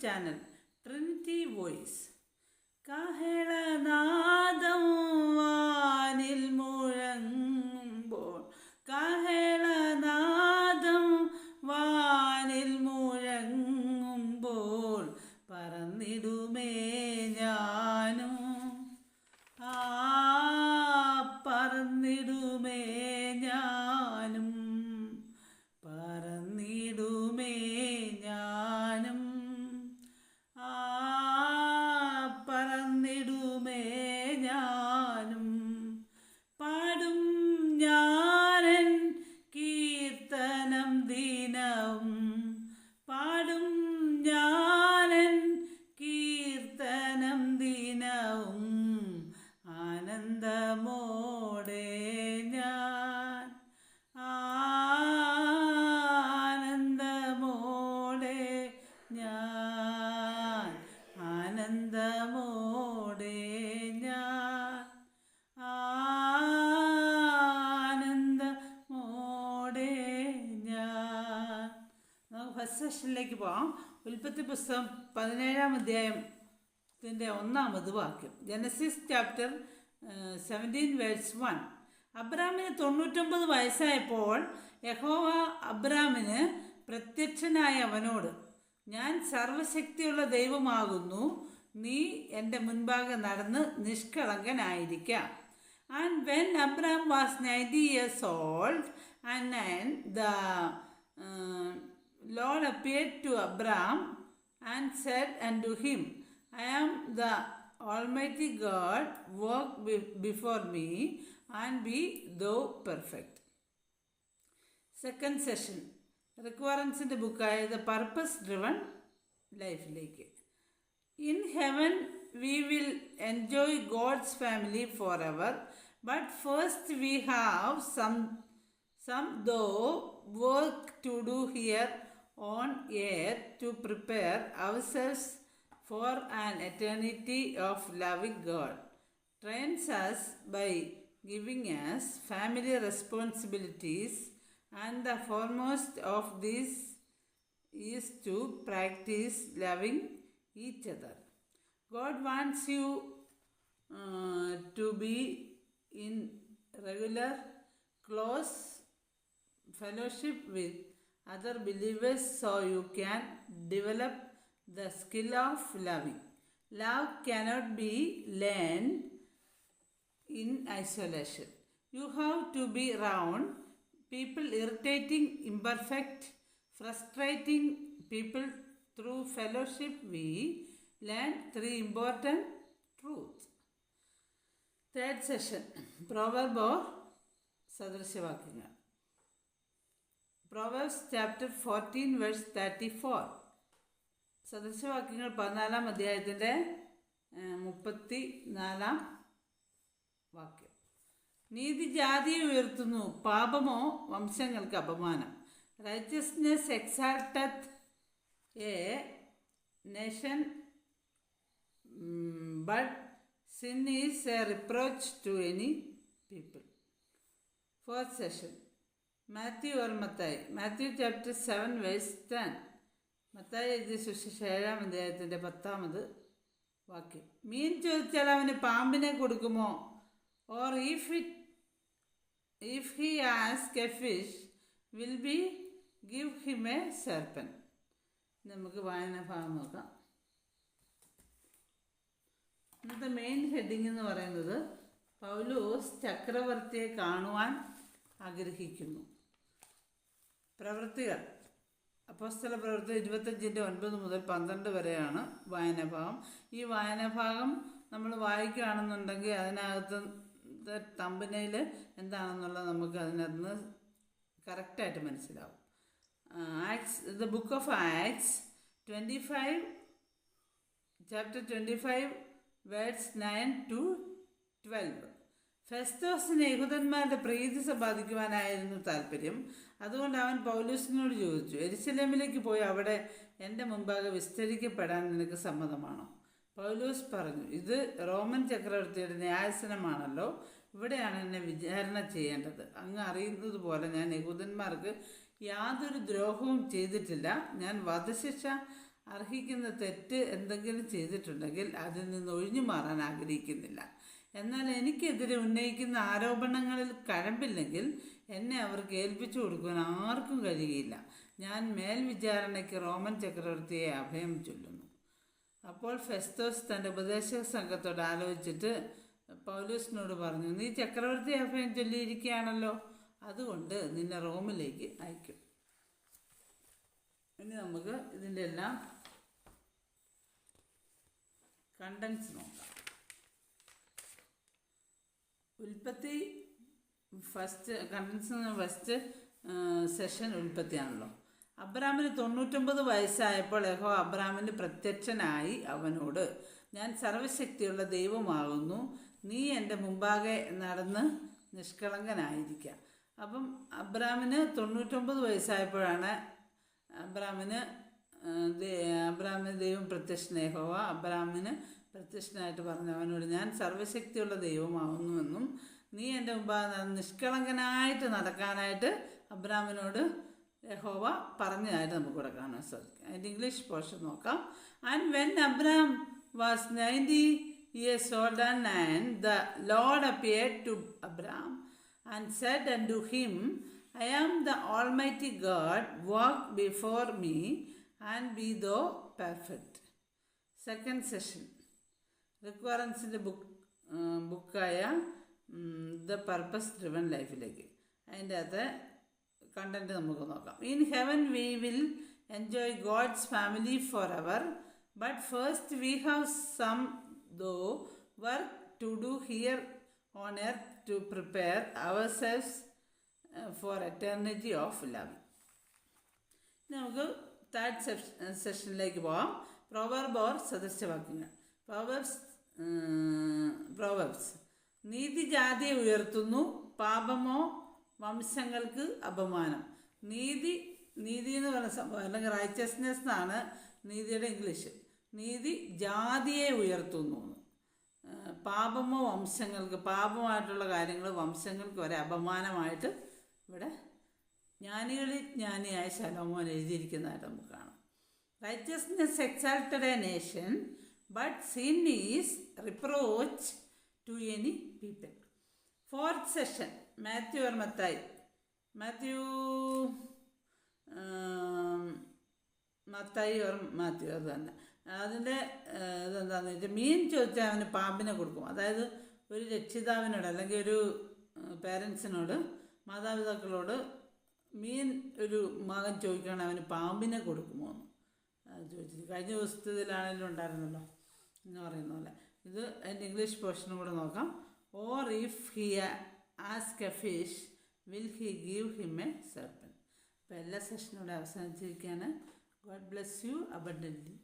Channel Trinity voice. കാഹളനാദം വാനിൽ മുഴങ്ങുമ്പോൾ, കാഹളനാദം വാനിൽ മുഴങ്ങുമ്പോൾ പറന്നിടുമേ ഞാനും, പറന്നിടുമേ ഞാനും, പറന്നിടുമേ ഞാനും, പറന്നിടുമേ ഞാനും. പാടും ഞാനൻ കീർത്തനം ദിനവും, പാടും ഞാനൻ കീർത്തനം ദിനവും, ആനന്ദമോടെ ഞാൻ, ആനന്ദമോടെ ഞാൻ, ആനന്ദമോടെ ഞാൻ, ആനന്ദമോടെ ഞാൻ. നമുക്ക് ഫസ്റ്റ് സെഷനിലേക്ക് പോകാം. ഉൽപ്പത്തി പുസ്തകം 17-ാം അധ്യായത്തിൻ്റെ 1-ാമത് വാക്യം. Genesis chapter 17 verse 1. അബ്രാമിന് 99 വയസ്സായപ്പോൾ യഹോവ അബ്രാമിന് പ്രത്യക്ഷനായ അവനോട്, ഞാൻ സർവശക്തിയുള്ള ദൈവമാകുന്നു, നീ എൻ്റെ മുൻപാകെ നടന്ന് നിഷ്കളങ്കനായിരിക്കാം. And when Abram was 90 years old, and the Lord appeared to Abram and said unto him, I am the Almighty God, walk before me and be thou perfect. Second session, റിക്വയറൻസിൻ്റെ ബുക്കായ ദ പർപ്പസ് ഡ്രിവൺ ലൈഫിലേക്ക്. In heaven we will enjoy God's family forever, but first we have some though work to do here on earth to prepare ourselves for an eternity of loving God. Trains us by giving us family responsibilities, and the foremost of these is to practice loving each other. God wants you to be in regular, close fellowship with other believers so you can develop the skill of loving. Love cannot be learned in isolation. You have to be around people, irritating, imperfect, frustrating people. Through fellowship we learn 3 important truths. Third session, proverb or സദൃശവാക്യങ്ങൾ. Proverbs chapter 14 verse 34. സദൃശവാക്യങ്ങൾ 14-ാം അധ്യായത്തിൻ്റെ 34-ാം വാക്യം. നീതി ജാതിയെ ഉയർത്തുന്നു, പാപമോ വംശങ്ങൾക്ക് അപമാനം. Righteousness exalteth a nation, but sin is a reproach to any people. Fourth session, Matthew or Matthew. Matthew chapter 7 verse 10. Mathai എഴുതിയ സുവിശേഷം 7-ാം അധ്യായത്തിൻ്റെ 10-ാമത് വാക്യം. മീൻ ചോദിച്ചാൽ അവന് പാമ്പിനെ കൊടുക്കുമോ? Or if he ask a fish, will we give him a serpent? നമുക്ക് വായന ഭാഗം നോക്കാം. ഇന്നത്തെ മെയിൻ ഹെഡിങ് എന്ന് പറയുന്നത് പൗലോസ് ചക്രവർത്തിയെ കാണുവാൻ ആഗ്രഹിക്കുന്നു. പ്രവൃത്തികൾ, അപ്പോസ്തല പ്രവൃത്തി 25-9 മുതൽ 12 വരെയാണ് വായനാഭാഗം. ഈ വായനാഭാഗം നമ്മൾ വായിക്കുകയാണെന്നുണ്ടെങ്കിൽ അതിനകത്ത് തമ്പനയിൽ എന്താണെന്നുള്ളത് നമുക്ക് അതിനകത്ത് നിന്ന് കറക്റ്റായിട്ട് മനസ്സിലാവും. The book of Acts 25, chapter 25 verse 9 to 12. ഫെസ്തോസിന് യഹൂദന്മാരുടെ പ്രീതി സമ്പാദിക്കുവാനായിരുന്നു താല്പര്യം. അതുകൊണ്ട് അവൻ പൗലോസിനോട് ചോദിച്ചു, യെരുശലേമിലേക്ക് പോയി അവിടെ എൻ്റെ മുമ്പാകെ വിസ്തരിക്കപ്പെടാൻ നിനക്ക് സമ്മതമാണോ? പൗലോസ് പറഞ്ഞു, ഇത് റോമൻ ചക്രവർത്തിയുടെ ന്യായാസനമാണല്ലോ, ഇവിടെയാണ് എന്നെ വിചാരണ ചെയ്യേണ്ടത്. അങ്ങ് അറിയുന്നത് പോലെ ഞാൻ യഹൂദന്മാർക്ക് യാതൊരു ദ്രോഹവും ചെയ്തിട്ടില്ല. ഞാൻ വധശിക്ഷ അർഹിക്കുന്ന തെറ്റ് എന്തെങ്കിലും ചെയ്തിട്ടുണ്ടെങ്കിൽ അതിൽ നിന്ന് ഒഴിഞ്ഞു മാറാൻ ആഗ്രഹിക്കുന്നില്ല. എന്നാൽ എനിക്കെതിരെ ഉന്നയിക്കുന്ന ആരോപണങ്ങളിൽ കഴമ്പില്ലെങ്കിൽ എന്നെ അവർക്ക് ഏൽപ്പിച്ചു കൊടുക്കുവാൻ ആർക്കും കഴിയുകയില്ല. ഞാൻ മേൽവിചാരണയ്ക്ക് റോമൻ ചക്രവർത്തിയെ അഭയം ചൊല്ലുന്നു. അപ്പോൾ ഫെസ്തോസ് തൻ്റെ ഉപദേശക സംഘത്തോട് ആലോചിച്ചിട്ട് പൗലോസിനോട് പറഞ്ഞു, നീ ചക്രവർത്തി അഭയം ചൊല്ലിയിരിക്കുകയാണല്ലോ, അതുകൊണ്ട് നിന്നെ റോമിലേക്ക് അയക്കും. ഇനി നമുക്ക് ഇതിൻ്റെ എല്ലാം കണ്ടൻസ് നോക്കാം. ഉൽപ്പത്തി ഫസ്റ്റ് സെഷൻ ഉൽപ്പത്തിയാണല്ലോ. അബ്രാമിന് 99 വയസ്സായപ്പോൾ യഹോവ അബ്രാമിന് പ്രത്യക്ഷനായി അവനോട്, ഞാൻ സർവശക്തിയുള്ള ദൈവമാകുന്നു, നീ എൻ്റെ മുമ്പാകെ നടന്ന് നിഷ്കളങ്കനായിരിക്കുക. അപ്പം അബ്രാമിന് 99 വയസ്സായപ്പോഴാണ് അബ്രാമിന് ദൈവം യഹോവ അബ്രാമിന് പ്രത്യക്ഷനായിട്ട് പറഞ്ഞു അവനോട്, ഞാൻ സർവശക്തിയുള്ള ദൈവമാകുന്നുവെന്നും നീ എൻ്റെ മുമ്പാകെ നിഷ്കളങ്കനായിട്ട് നടക്കാനായിട്ട് അബ്രാമിനോട് യഹോവ പറഞ്ഞതായിട്ട് നമുക്കിവിടെ കാണാൻ സാധിക്കും. അതിൻ്റെ ഇംഗ്ലീഷ് പോർഷൻ നോക്കാം. And when Abram was 90 years old and the Lord appeared to Abram and said unto him, I am the Almighty God, walk before me and be thou perfect. Second session റിക്വയറൻസിൻ്റെ ബുക്കായ the purpose driven ലൈഫിലേക്ക്. അതിൻ്റെ അകത്ത് content നമുക്ക് നോക്കാം. In heaven we will enjoy God's family forever, but first we have some though work to do here on earth to prepare ourselves for eternity of love. നമുക്ക് third സെഷനിലേക്ക് പോകാം. പ്രൊവർബ് or സദൃശവാക്യങ്ങൾ. Proverbs നീതി ജാതിയെ ഉയർത്തുന്നു, പാപമോ വംശങ്ങൾക്ക് അപമാനം. നീതി എന്ന് പറയുന്ന സംഭവം അല്ലെങ്കിൽ റൈച്ചസ്നെസ് എന്നാണ് നീതിയുടെ ഇംഗ്ലീഷ്. നീതി ജാതിയെ ഉയർത്തുന്നു, പാപമോ വംശങ്ങൾക്ക്, പാപമായിട്ടുള്ള കാര്യങ്ങൾ വംശങ്ങൾക്ക് വരെ അപമാനമായിട്ട് ഇവിടെ ജ്ഞാനികളിൽ ജ്ഞാനിയായ ശലോമോൻ എഴുതിയിരിക്കുന്നതായിട്ട് നമുക്ക് കാണാം. Righteousness exalted a nation, but sin is reproach to any people. Fourth session Matthew or മത്തായി. മത്തായി ഓർ മാത്യു അത് തന്നെ. അതിൻ്റെ ഇതെന്താണെന്ന് വെച്ചാൽ, മീൻ ചോദിച്ചാൽ അവന് പാമ്പിനെ കൊടുക്കും. അതായത് ഒരു രക്ഷിതാവിനോട് അല്ലെങ്കിൽ ഒരു പേരൻസിനോട്, മാതാപിതാക്കളോട് മീൻ ഒരു മകൻ ചോദിക്കുകയാണെങ്കിൽ അവന് പാമ്പിനെ കൊടുക്കുമോ എന്ന് ചോദിച്ചിട്ട് കഴിഞ്ഞ ദിവസത്തിലാണെങ്കിലും ഉണ്ടായിരുന്നല്ലോ എന്ന് പറയുന്ന പോലെ. ഇത് അതിൻ്റെ ഇംഗ്ലീഷ് പോർഷനും കൂടെ നോക്കാം. Or if he ask a fish will he give him a serpent. അപ്പോൾ എല്ലാ സെഷനും ഇവിടെ അവസാനിച്ചിരിക്കുകയാണ്. God bless you abundantly.